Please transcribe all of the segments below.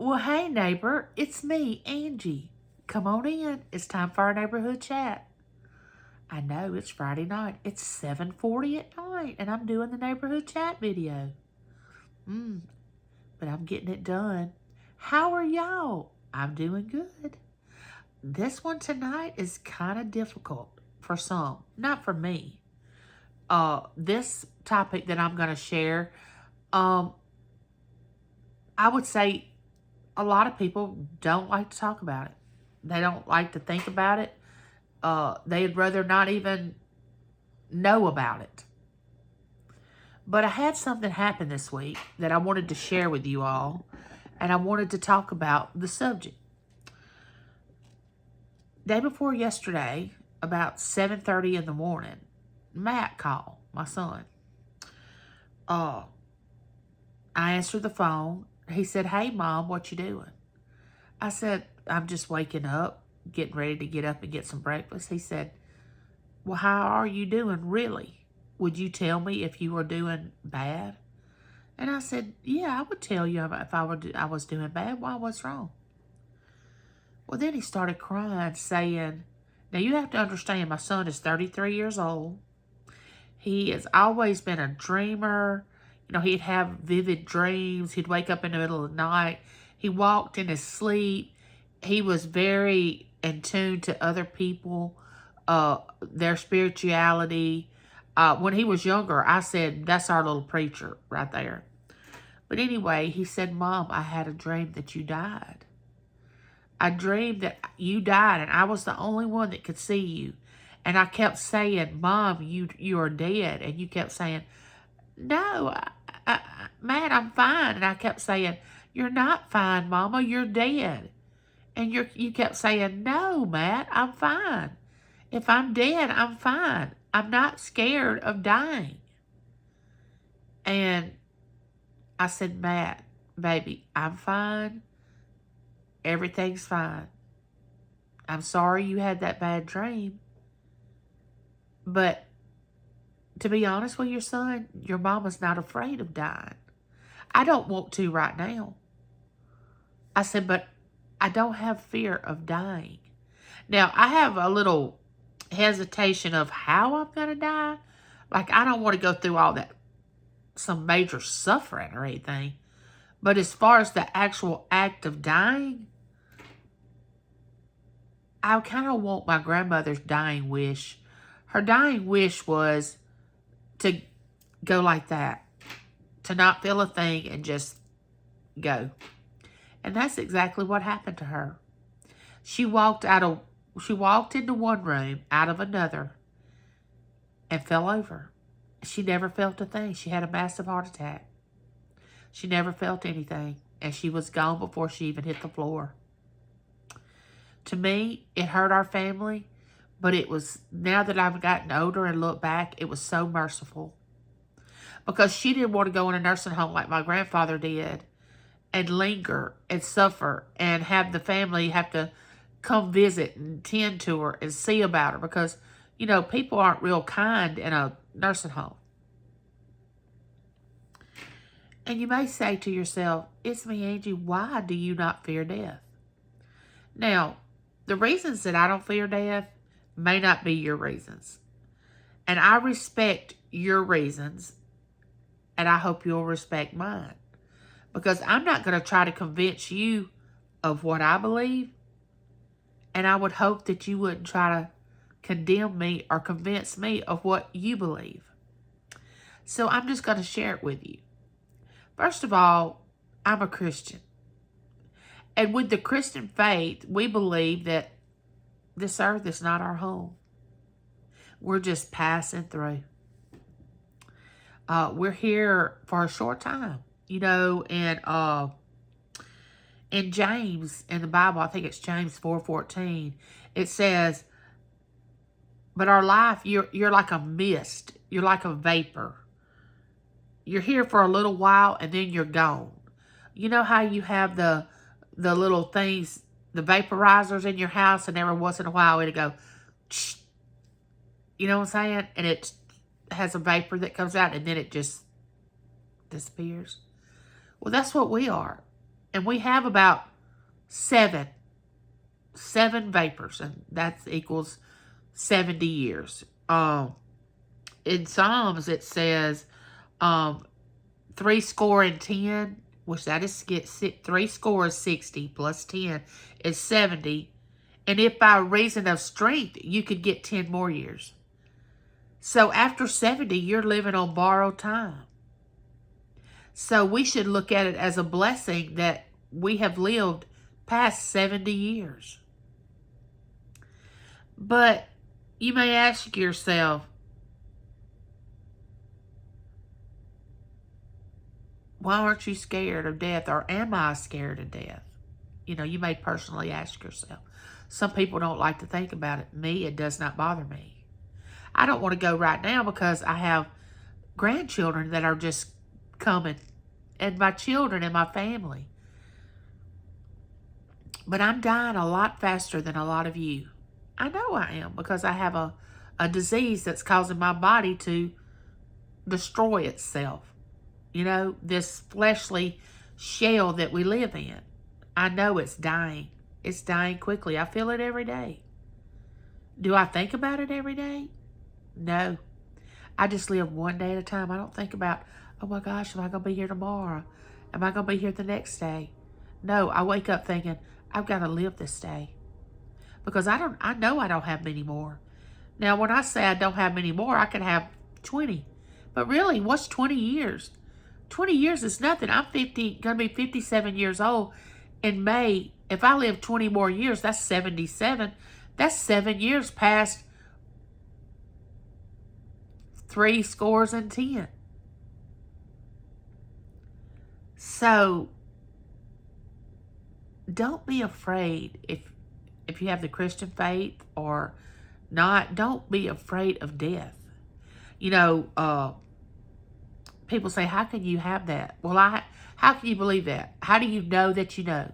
Well, hey, neighbor, it's me, Angie. Come on in. It's time for our neighborhood chat. I know it's Friday night. It's 7:40 at night, and I'm doing the neighborhood chat video. But I'm getting it done. How are y'all? I'm doing good. This one tonight is kind of difficult for some, not for me. This topic that I'm going to share, I would say a lot of people don't like to talk about it. They don't like to think about it. They'd rather not even know about it. But I had something happen this week that I wanted to share with you all, and I wanted to talk about the subject. Day before yesterday, about 7:30 in the morning, Matt called, my son. I answered the phone. He said, "Hey, Mom, what you doing?" I said, "I'm just waking up, getting ready to get up and get some breakfast." He said, "Well, how are you doing, really? Would you tell me if you were doing bad?" And I said, "Yeah, I would tell you if I was doing bad. Why? What's wrong?" Well, then he started crying, saying, now you have to understand, my son is 33 years old. He has always been a dreamer. He'd have vivid dreams. He'd wake up in the middle of the night. He walked in his sleep. He was very in tune to other people, their spirituality. When he was younger, I said, that's our little preacher right there. But anyway, he said, "Mom, I had a dream that you died. I dreamed that you died and I was the only one that could see you. And I kept saying, 'Mom, you are dead.' And you kept saying, 'No, Matt, I'm fine.' And I kept saying, 'You're not fine, Mama, you're dead.' And you kept saying, 'No, Matt, I'm fine. If I'm dead, I'm fine. I'm not scared of dying.' And I said, 'Matt, baby, I'm fine. Everything's fine. I'm sorry you had that bad dream. But to be honest with your son, your mama's not afraid of dying. I don't want to right now.' I said, 'But I don't have fear of dying.' Now, I have a little hesitation of how I'm going to die. Like, I don't want to go through all that, some major suffering or anything. But as far as the actual act of dying, I kind of want my grandmother's dying wish. Her dying wish was to go like that, to not feel a thing and just go. And that's exactly what happened to her. She walked into one room, out of another, and fell over. She never felt a thing. She had a massive heart attack. She never felt anything, and she was gone before she even hit the floor. To me, it hurt our family, but it was, now that I've gotten older and look back, it was so merciful. Because she didn't want to go in a nursing home like my grandfather did and linger and suffer and have the family have to come visit and tend to her and see about her, because, people aren't real kind in a nursing home. And you may say to yourself, "It's me, Angie, why do you not fear death?" Now, the reasons that I don't fear death may not be your reasons. And I respect your reasons, and I hope you'll respect mine. Because I'm not going to try to convince you of what I believe, and I would hope that you wouldn't try to condemn me or convince me of what you believe. So I'm just going to share it with you. First of all, I'm a Christian. And with the Christian faith, we believe that this earth is not our home. We're just passing through. We're here for a short time. And in James, in the Bible, I think it's James 4:14, it says, "But our life, you're like a mist. You're like a vapor. You're here for a little while and then you're gone." You know how you have the little things, the vaporizers in your house, and every once in a while it'll go, shh, you know what I'm saying? And it has a vapor that comes out and then it just disappears. Well, that's what we are. And we have about seven vapors, and that equals 70 years. In Psalms, it says, 60, which that is, three score is 60 plus 10 is 70. And if by reason of strength, you could get 10 more years. So after 70, you're living on borrowed time. So we should look at it as a blessing that we have lived past 70 years. But you may ask yourself, why aren't you scared of death? Or am I scared of death? You may personally ask yourself. Some people don't like to think about it. Me, it does not bother me. I don't want to go right now because I have grandchildren that are just coming, and my children and my family. But I'm dying a lot faster than a lot of you. I know I am, because I have a disease that's causing my body to destroy itself. This fleshly shell that we live in. I know it's dying. It's dying quickly. I feel it every day. Do I think about it every day? No. I just live one day at a time. I don't think about, oh my gosh, am I going to be here tomorrow? Am I going to be here the next day? No, I wake up thinking, I've got to live this day. Because I know I don't have many more. Now, when I say I don't have many more, I could have 20. But really, what's 20 years? 20 years is nothing. I'm going to be 57 years old in May. If I live 20 more years, that's 77. That's 7 years past 70. So, don't be afraid if you have the Christian faith or not. Don't be afraid of death. People say, how can you have that? Well, how can you believe that? How do you know that you know?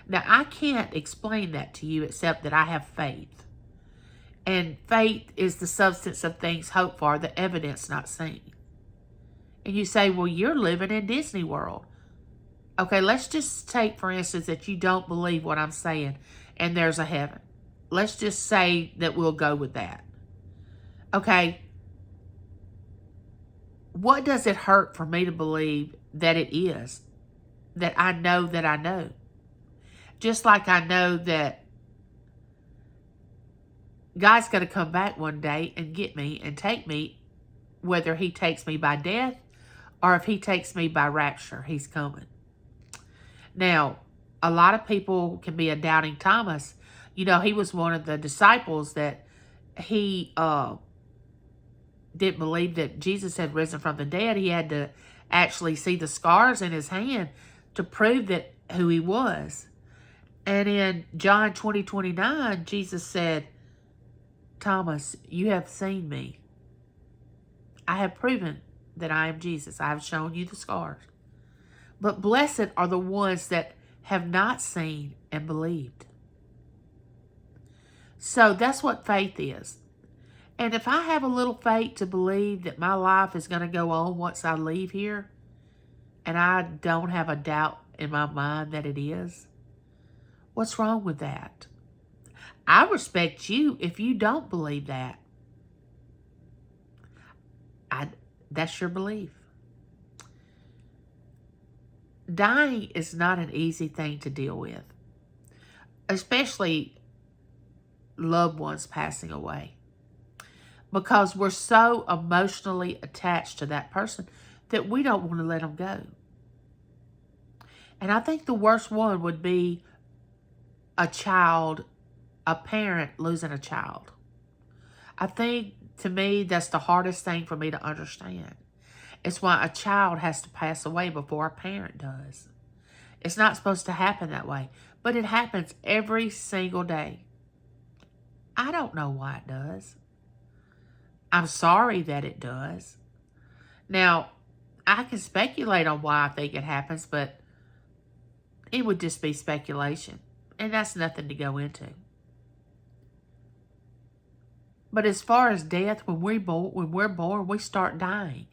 Now, I can't explain that to you except that I have faith. And faith is the substance of things hoped for, the evidence not seen. And you say, well, you're living in Disney World. Okay, let's just take, for instance, that you don't believe what I'm saying and there's a heaven. Let's just say that we'll go with that. Okay, what does it hurt for me to believe that it is? That I know that I know. Just like I know that God's going to come back one day and get me and take me, whether he takes me by death or if he takes me by rapture, he's coming. Now, a lot of people can be a doubting Thomas. He was one of the disciples that he didn't believe that Jesus had risen from the dead. He had to actually see the scars in his hand to prove that who he was. And in John 20:29, Jesus said, Thomas, you have seen me. I have proven that I am Jesus. I have shown you the scars. But blessed are the ones that have not seen and believed. So that's what faith is. And if I have a little faith to believe that my life is going to go on once I leave here, and I don't have a doubt in my mind that it is, what's wrong with that? I respect you if you don't believe that. That's your belief. Dying is not an easy thing to deal with, especially loved ones passing away, because we're so emotionally attached to that person that we don't want to let them go. And I think the worst one would be a parent losing a child. I think, to me, that's the hardest thing for me to understand. It's why a child has to pass away before a parent does. It's not supposed to happen that way, but it happens every single day. I don't know why it does. I'm sorry that it does. Now, I can speculate on why I think it happens, but it would just be speculation, and that's nothing to go into. But as far as death, when we're born, we start dying.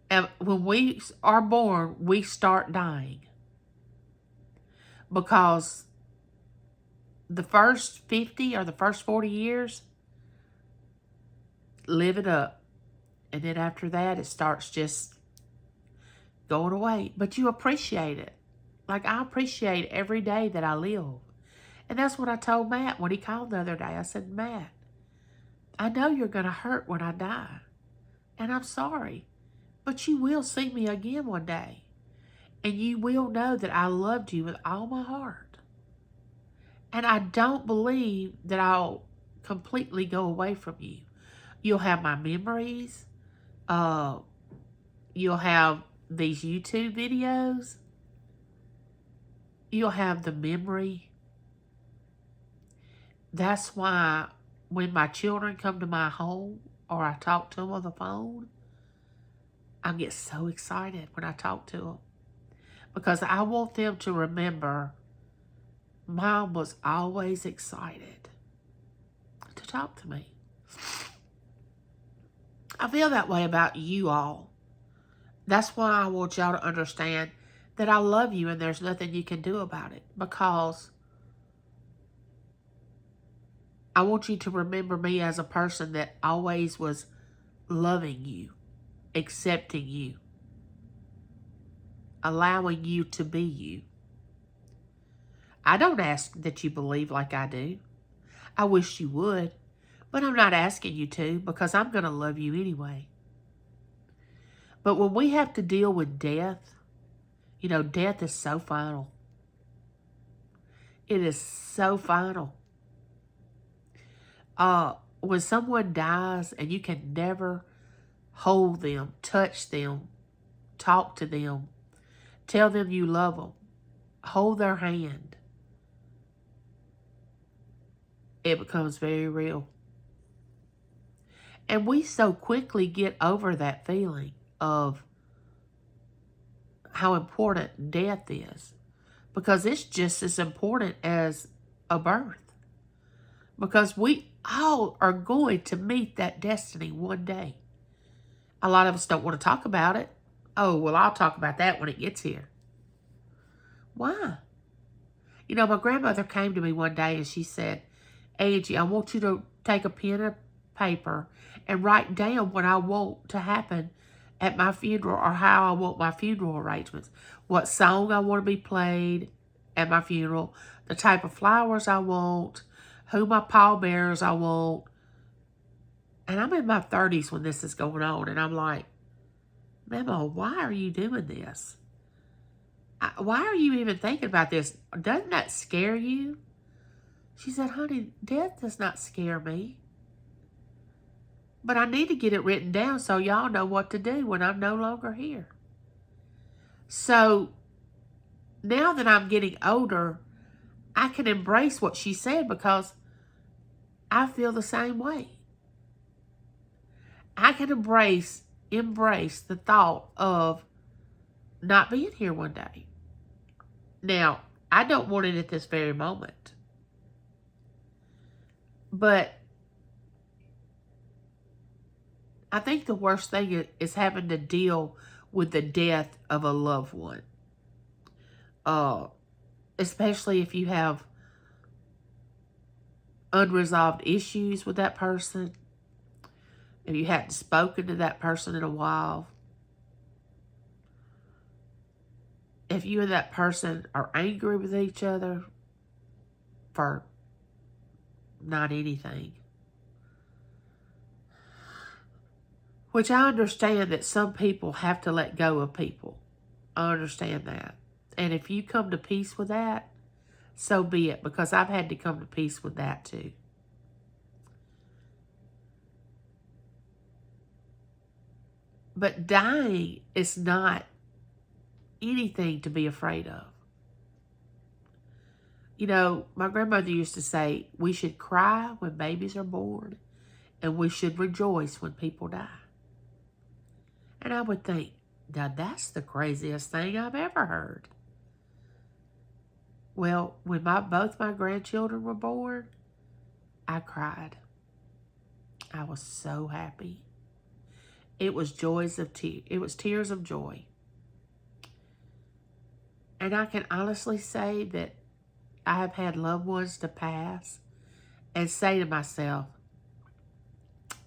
And when we are born, we start dying. Because the first 50 or the first 40 years, live it up. And then after that, it starts just going away. But you appreciate it. Like, I appreciate every day that I live. And that's what I told Matt when he called the other day. I said, Matt, I know you're going to hurt when I die. And I'm sorry. But you will see me again one day. And you will know that I loved you with all my heart. And I don't believe that I'll completely go away from you. You'll have my memories. You'll have these YouTube videos. You'll have the memory. That's why when my children come to my home or I talk to them on the phone, I get so excited when I talk to them. Because I want them to remember Mom was always excited to talk to me. I feel that way about you all. That's why I want y'all to understand that I love you and there's nothing you can do about it. Because I want you to remember me as a person that always was loving you, accepting you, allowing you to be you. I don't ask that you believe like I do. I wish you would, but I'm not asking you to because I'm going to love you anyway. But when we have to deal with death, you know, death is so final. It is so final. When someone dies and you can never hold them, touch them, talk to them, tell them you love them, hold their hand, it becomes very real. And we so quickly get over that feeling of how important death is, because it's just as important as a birth. Because we all are going to meet that destiny one day. A lot of us don't want to talk about it. Oh, well, I'll talk about that when it gets here. Why? You know, my grandmother came to me one day and she said, Angie, I want you to take a pen and paper and write down what I want to happen at my funeral, or how I want my funeral arrangements. What song I want to be played at my funeral, the type of flowers I want, who my pallbearers I want. And I'm in my 30s when this is going on. And I'm like, Mama, why are you doing this? Why are you even thinking about this? Doesn't that scare you? She said, honey, death does not scare me. But I need to get it written down so y'all know what to do when I'm no longer here. So now that I'm getting older, I can embrace what she said because I feel the same way. I can embrace the thought of not being here one day. Now, I don't want it at this very moment. But I think the worst thing is having to deal with the death of a loved one. Especially if you have unresolved issues with that person. If you hadn't spoken to that person in a while. If you and that person are angry with each other for not anything. Which I understand that some people have to let go of people. I understand that. And if you come to peace with that, so be it. Because I've had to come to peace with that too. But dying is not anything to be afraid of. You know, my grandmother used to say, we should cry when babies are born, and we should rejoice when people die. And I would think, now that's the craziest thing I've ever heard. Well, when both my grandchildren were born, I cried. I was so happy. It was it was tears of joy. And I can honestly say that I have had loved ones to pass and say to myself,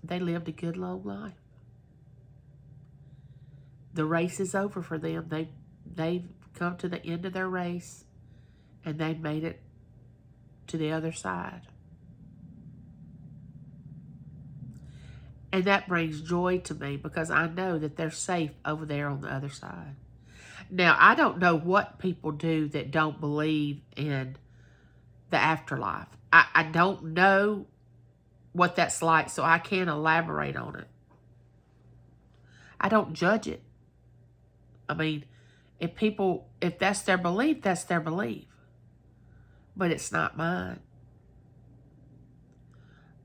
they lived a good long life. The race is over for them. They've come to the end of their race and they've made it to the other side. And that brings joy to me because I know that they're safe over there on the other side. Now, I don't know what people do that don't believe in the afterlife. I don't know what that's like, so I can't elaborate on it. I don't judge it. I mean, if that's their belief, that's their belief. But it's not mine.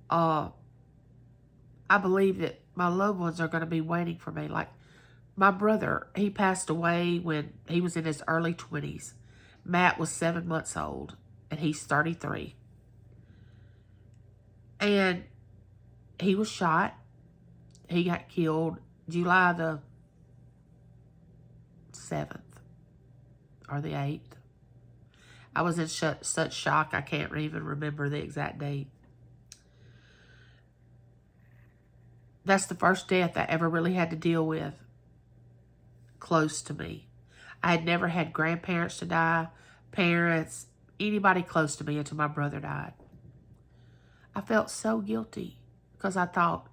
I believe that my loved ones are going to be waiting for me. Like my brother, he passed away when he was in his early 20s. Matt was 7 months old, and he's 33. And he was shot. He got killed July the 7th or the 8th. I was in such shock, I can't even remember the exact date. That's the first death I ever really had to deal with close to me. I had never had grandparents to die, parents, anybody close to me until my brother died. I felt so guilty because I thought,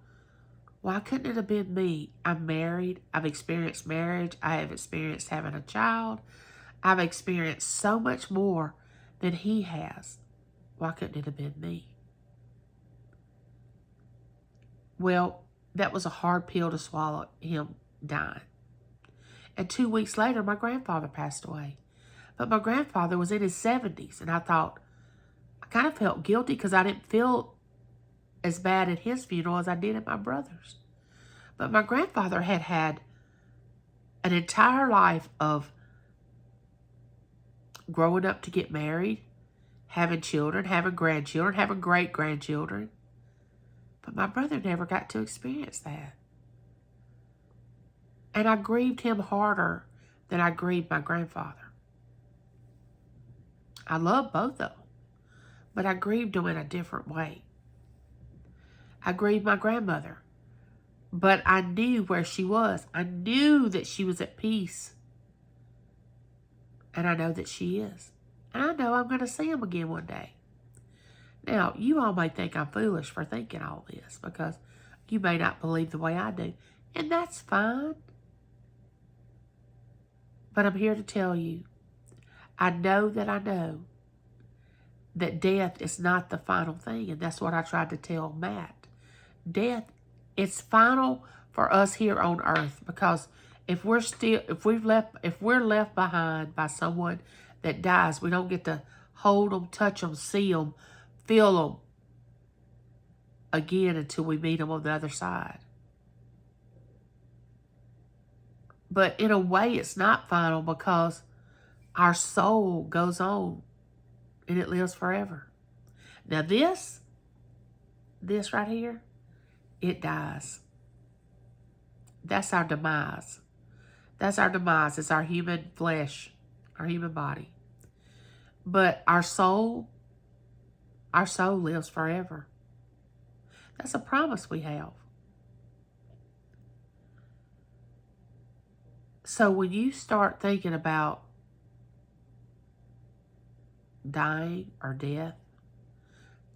why couldn't it have been me? I'm married. I've experienced marriage. I have experienced having a child. I've experienced so much more than he has. Why couldn't it have been me? Well, that was a hard pill to swallow, him dying. And 2 weeks later, my grandfather passed away. But my grandfather was in his 70s, and I thought, I kind of felt guilty because I didn't feel as bad at his funeral as I did at my brother's. But my grandfather had had an entire life of growing up to get married, having children, having grandchildren, having great-grandchildren. But my brother never got to experience that. And I grieved him harder than I grieved my grandfather. I love both of them, but I grieved them in a different way. I grieved my grandmother, but I knew where she was. I knew that she was at peace. And I know that she is. And I know I'm going to see him again one day. Now, you all may think I'm foolish for thinking all this because you may not believe the way I do. And that's fine. But I'm here to tell you, I know that death is not the final thing. And that's what I tried to tell Matt. Death, it's final for us here on earth because if we're left behind by someone that dies, we don't get to hold them, touch them, see them, feel them again until we meet them on the other side. But in a way, it's not final because our soul goes on and it lives forever. Now this right here, it dies. That's our demise. That's our demise. It's our human flesh, our human body. But our soul lives forever. That's a promise we have. So when you start thinking about dying or death,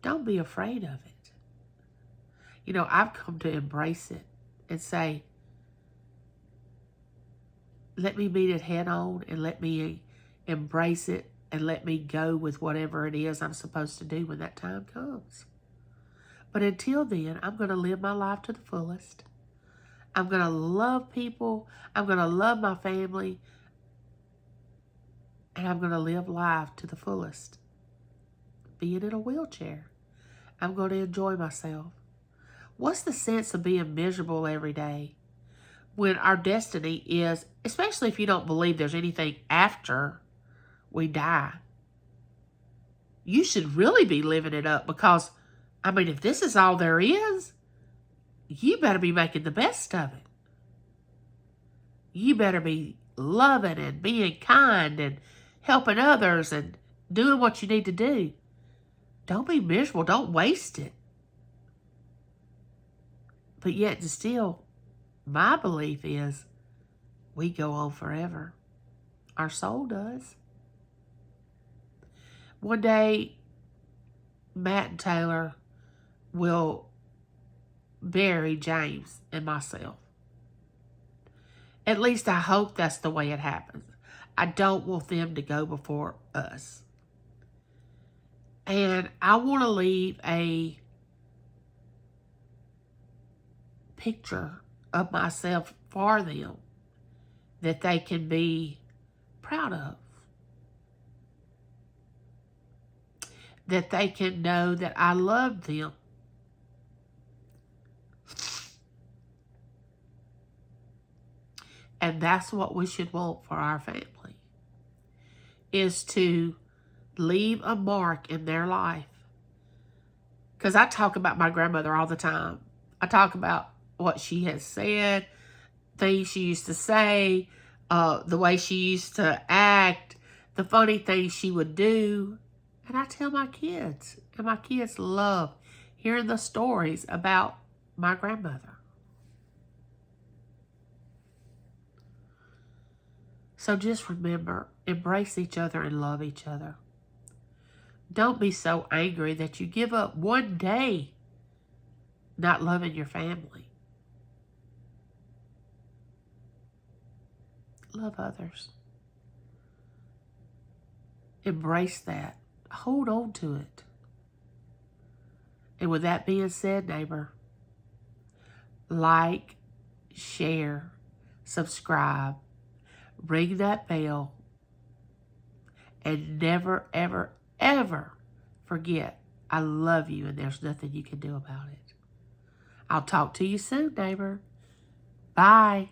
don't be afraid of it. You know, I've come to embrace it and say, let me meet it head on and let me embrace it and let me go with whatever it is I'm supposed to do when that time comes. But until then, I'm going to live my life to the fullest. I'm going to love people. I'm going to love my family. And I'm going to live life to the fullest. Being in a wheelchair, I'm going to enjoy myself. What's the sense of being miserable every day when our destiny is, especially if you don't believe there's anything after we die, you should really be living it up because, I mean, if this is all there is, you better be making the best of it. you better be loving and being kind and helping others and doing what you need to do. Don't be miserable. Don't waste it. But yet still, my belief is we go on forever. Our soul does. One day, Matt and Taylor will bury James and myself. At least I hope that's the way it happens. I don't want them to go before us. And I want to leave a picture of myself for them that they can be proud of. That they can know that I love them. And that's what we should want for our family, is to leave a mark in their life. Because I talk about my grandmother all the time. I talk about what she has said, things she used to say, the way she used to act, the funny things she would do. And I tell my kids, and my kids love hearing the stories about my grandmother. So just remember, embrace each other and love each other. Don't be so angry that you give up one day not loving your family. Love others. Embrace that. Hold on to it. And with that being said, neighbor, like, share, subscribe, ring that bell, and never, ever, ever forget I love you and there's nothing you can do about it. I'll talk to you soon, neighbor. Bye.